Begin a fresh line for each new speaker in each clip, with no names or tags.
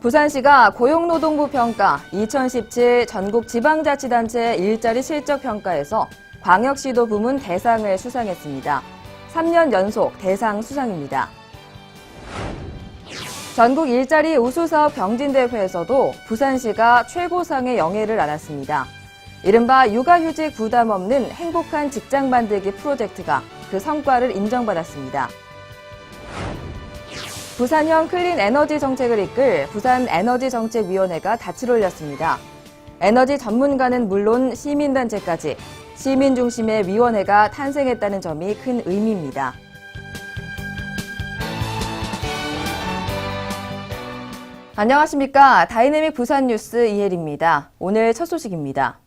부산시가 고용노동부 평가 2017 전국지방자치단체 일자리 실적 평가에서 광역시도 부문 대상을 수상했습니다. 3년 연속 대상 수상입니다. 전국 일자리 우수사업 경진대회에서도 부산시가 최고상의 영예를 안았습니다. 이른바 육아휴직 부담 없는 행복한 직장 만들기 프로젝트가 그 성과를 인정받았습니다. 부산형 클린 에너지 정책을 이끌 부산에너지정책위원회가 닻을 올렸습니다. 에너지 전문가는 물론 시민단체까지 시민 중심의 위원회가 탄생했다는 점이 큰 의미입니다. 안녕하십니까. 다이내믹 부산뉴스 이혜리입니다. 오늘 첫 소식입니다.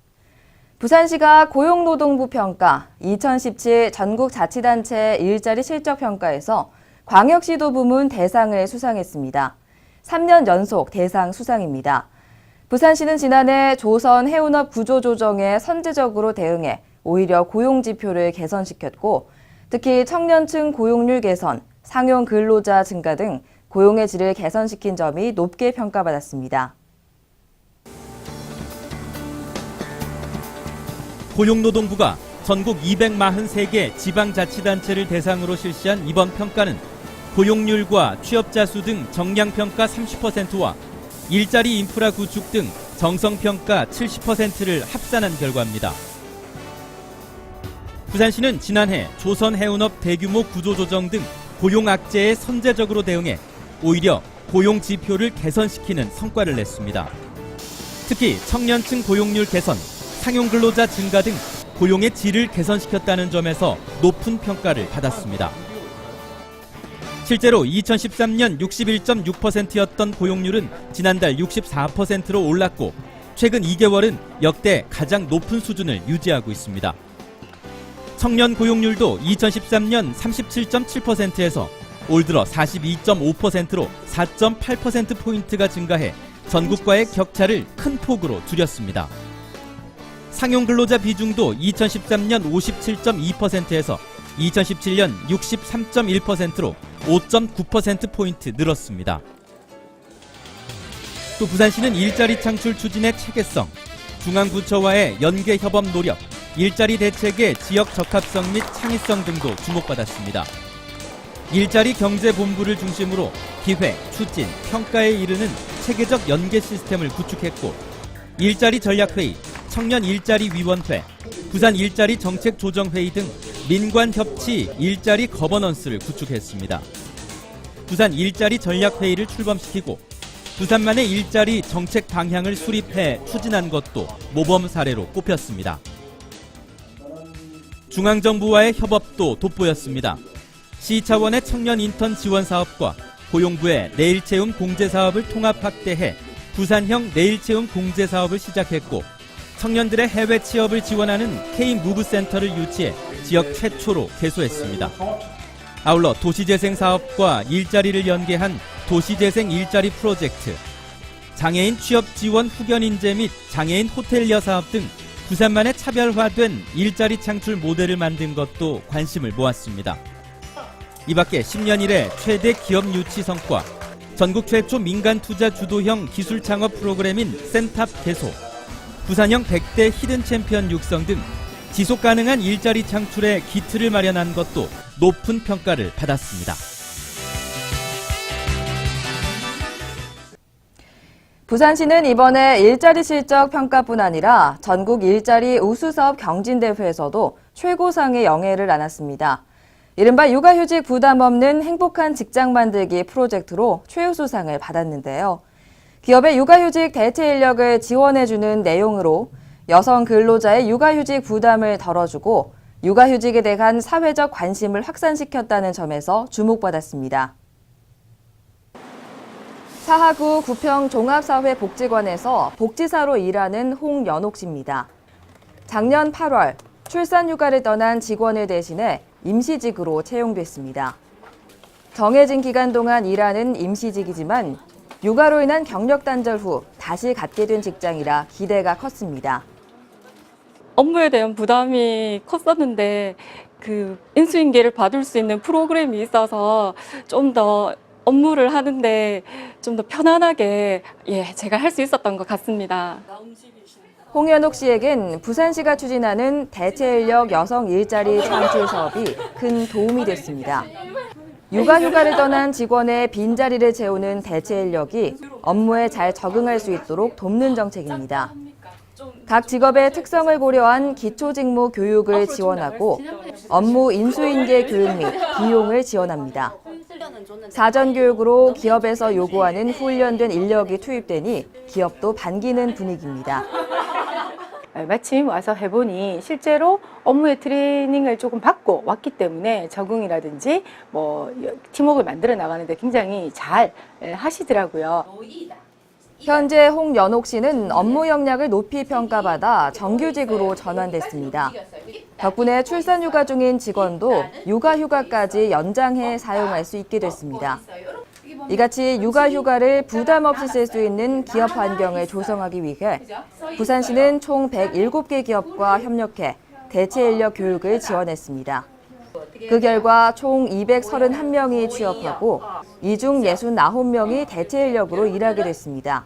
부산시가 고용노동부 평가 2017 전국자치단체 일자리 실적 평가에서 광역시도 부문 대상을 수상했습니다. 3년 연속 대상 수상입니다. 부산시는 지난해 조선 해운업 구조조정에 선제적으로 대응해 오히려 고용지표를 개선시켰고 특히 청년층 고용률 개선, 상용 근로자 증가 등 고용의 질을 개선시킨 점이 높게 평가받았습니다.
고용노동부가 전국 243개 지방자치단체를 대상으로 실시한 이번 평가는 고용률과 취업자 수 등 정량평가 30%와 일자리 인프라 구축 등 정성평가 70%를 합산한 결과입니다. 부산시는 지난해 조선 해운업 대규모 구조조정 등 고용악재에 선제적으로 대응해 오히려 고용 지표를 개선시키는 성과를 냈습니다. 특히 청년층 고용률 개선, 상용 근로자 증가 등 고용의 질을 개선시켰다는 점에서 높은 평가를 받았습니다. 실제로 2013년 61.6%였던 고용률은 지난달 64%로 올랐고 최근 2개월은 역대 가장 높은 수준을 유지하고 있습니다. 청년 고용률도 2013년 37.7%에서 올 들어 42.5%로 4.8%포인트가 증가해 전국과의 격차를 큰 폭으로 줄였습니다. 상용 근로자 비중도 2013년 57.2%에서 2017년 63.1%로 5.9%포인트 늘었습니다. 또 부산시는 일자리 창출 추진의 체계성, 중앙부처와의 연계 협업 노력, 일자리 대책의 지역 적합성 및 창의성 등도 주목받았습니다. 일자리 경제본부를 중심으로 기획, 추진, 평가에 이르는 체계적 연계 시스템을 구축했고 일자리 전략회의, 청년 일자리위원회, 부산 일자리 정책조정회의 등 민관 협치 일자리 거버넌스를 구축했습니다. 부산 일자리 전략회의를 출범시키고 부산만의 일자리 정책 방향을 수립해 추진한 것도 모범 사례로 꼽혔습니다. 중앙정부와의 협업도 돋보였습니다. 시 차원의 청년 인턴 지원 사업과 고용부의 내일채움 공제 사업을 통합 확대해 부산형 내일채움 공제 사업을 시작했고 청년들의 해외 취업을 지원하는 K-무브센터를 유치해 지역 최초로 개소했습니다. 아울러 도시재생 사업과 일자리를 연계한 도시재생 일자리 프로젝트, 장애인 취업 지원 후견 인재 및 장애인 호텔리어 사업 등 부산만의 차별화된 일자리 창출 모델을 만든 것도 관심을 모았습니다. 이 밖에 10년 이래 최대 기업 유치 성과, 전국 최초 민간 투자 주도형 기술 창업 프로그램인 센탑 개소, 부산형 100대 히든 챔피언 육성 등 지속 가능한 일자리 창출에 기틀을 마련한 것도 높은 평가를 받았습니다.
부산시는 이번에 일자리 실적 평가뿐 아니라 전국 일자리 우수사업 경진대회에서도 최고상의 영예를 안았습니다. 이른바 육아휴직 부담 없는 행복한 직장 만들기 프로젝트로 최우수상을 받았는데요. 기업의 육아휴직 대체 인력을 지원해주는 내용으로 여성 근로자의 육아휴직 부담을 덜어주고 육아휴직에 대한 사회적 관심을 확산시켰다는 점에서 주목받았습니다. 사하구 구평 종합사회복지관에서 복지사로 일하는 홍연옥 씨입니다. 작년 8월 출산휴가를 떠난 직원을 대신해 임시직으로 채용됐습니다. 정해진 기간 동안 일하는 임시직이지만 육아로 인한 경력 단절 후 다시 갖게 된 직장이라 기대가 컸습니다.
업무에 대한 부담이 컸었는데 인수인계를 받을 수 있는 프로그램이 있어서 좀 더 업무를 하는데 좀 더 편안하게 제가 할 수 있었던 것 같습니다.
홍현옥 씨에겐 부산시가 추진하는 대체 인력 여성 일자리 창출 사업이 큰 도움이 됐습니다. 육아휴가를 떠난 직원의 빈자리를 채우는 대체 인력이 업무에 잘 적응할 수 있도록 돕는 정책입니다. 각 직업의 특성을 고려한 기초직무 교육을 지원하고 업무 인수인계 교육 및 비용을 지원합니다. 사전 교육으로 기업에서 요구하는 훈련된 인력이 투입되니 기업도 반기는 분위기입니다.
마침 와서 해보니 실제로 업무의 트레이닝을 조금 받고 왔기 때문에 적응이라든지 뭐 팀워크를 만들어 나가는데 굉장히 잘 하시더라고요.
현재 홍연옥 씨는 업무 역량을 높이 평가받아 정규직으로 전환됐습니다. 덕분에 출산휴가 중인 직원도 육아휴가까지 연장해 사용할 수 있게 됐습니다. 이같이 육아휴가를 부담 없이 쓸 수 있는 기업 환경을 조성하기 위해 부산시는 총 107개 기업과 협력해 대체 인력 교육을 지원했습니다. 그 결과 총 231명이 취업하고 이 중 69명이 대체 인력으로 일하게 됐습니다.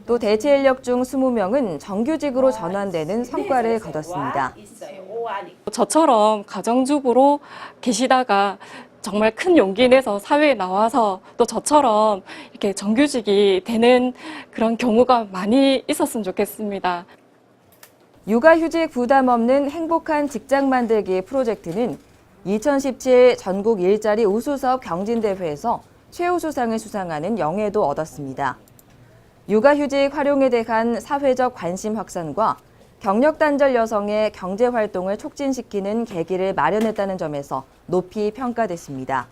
또 대체 인력 중 20명은 정규직으로 전환되는 성과를 거뒀습니다.
저처럼 가정주부로 계시다가 정말 큰 용기 내서 사회에 나와서 또 저처럼 이렇게 정규직이 되는 그런 경우가 많이 있었으면 좋겠습니다.
육아휴직 부담 없는 행복한 직장 만들기 프로젝트는 2017 전국 일자리 우수사업 경진대회에서 최우수상을 수상하는 영예도 얻었습니다. 육아휴직 활용에 대한 사회적 관심 확산과 경력단절 여성의 경제활동을 촉진시키는 계기를 마련했다는 점에서 높이 평가됐습니다.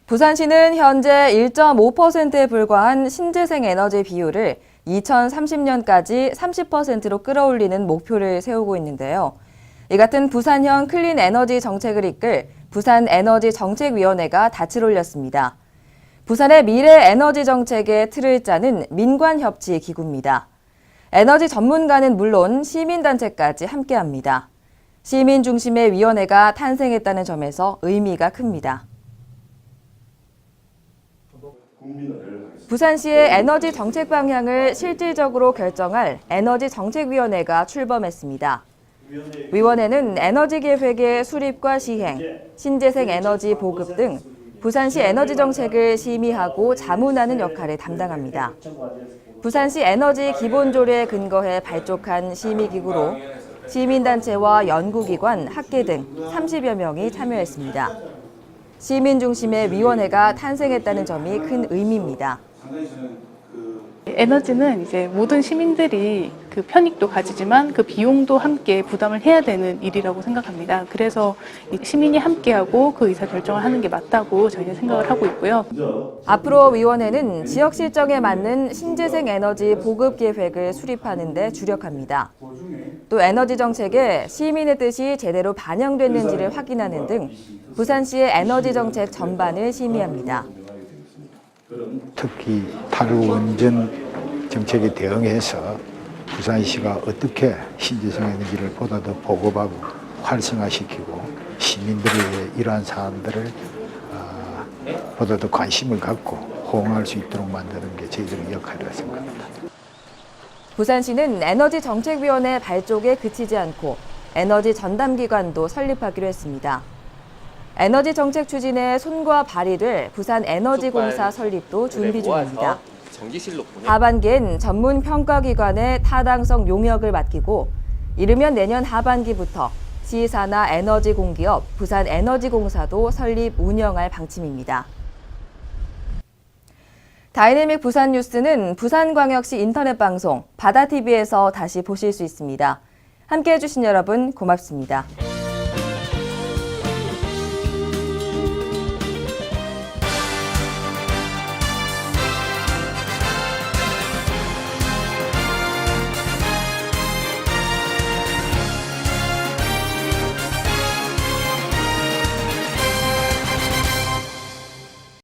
부산시는 현재 1.5%에 불과한 신재생 에너지 비율을 2030년까지 30%로 끌어올리는 목표를 세우고 있는데요. 이 같은 부산형 클린 에너지 정책을 이끌 부산에너지정책위원회가 닻을 올렸습니다. 부산의 미래 에너지 정책의 틀을 짜는 민관협치 기구입니다. 에너지 전문가는 물론 시민단체까지 함께합니다. 시민 중심의 위원회가 탄생했다는 점에서 의미가 큽니다. 부산시의 에너지 정책 방향을 실질적으로 결정할 에너지정책위원회가 출범했습니다. 위원회는 에너지 계획의 수립과 시행, 신재생 에너지 보급 등 부산시 에너지 정책을 심의하고 자문하는 역할을 담당합니다. 부산시 에너지 기본조례에 근거해 발족한 심의기구로 시민단체와 연구기관, 학계 등 30여 명이 참여했습니다. 시민 중심의 위원회가 탄생했다는 점이 큰 의미입니다.
에너지는 이제 모든 시민들이 그 편익도 가지지만 그 비용도 함께 부담을 해야 되는 일이라고 생각합니다. 그래서 시민이 함께하고 그 의사결정을 하는 게 맞다고 저희는 생각을 하고 있고요.
앞으로 위원회는 지역 실정에 맞는 신재생 에너지 보급 계획을 수립하는 데 주력합니다. 또 에너지 정책에 시민의 뜻이 제대로 반영됐는지를 확인하는 등 부산시의 에너지 정책 전반을 심의합니다.
특히 탈원전 정책에 대응해서 부산시가 어떻게 신재생 에너지를 보다 더 보급하고 활성화시키고 시민들의 이러한 사안들을 보다 더 관심을 갖고 호응할 수 있도록 만드는 게 저희들의 역할이라고 생각합니다.
부산시는 에너지정책위원회 발족에 그치지 않고 에너지 전담기관도 설립하기로 했습니다. 에너지 정책 추진에 손과 발이 될 부산에너지공사 설립도 준비 중입니다. 하반기엔 전문 평가기관의 타당성 용역을 맡기고 이르면 내년 하반기부터 시사나 에너지 공기업 부산에너지공사도 설립 운영할 방침입니다. 다이내믹 부산 뉴스는 부산광역시 인터넷 방송 바다TV에서 다시 보실 수 있습니다. 함께해 주신 여러분 고맙습니다.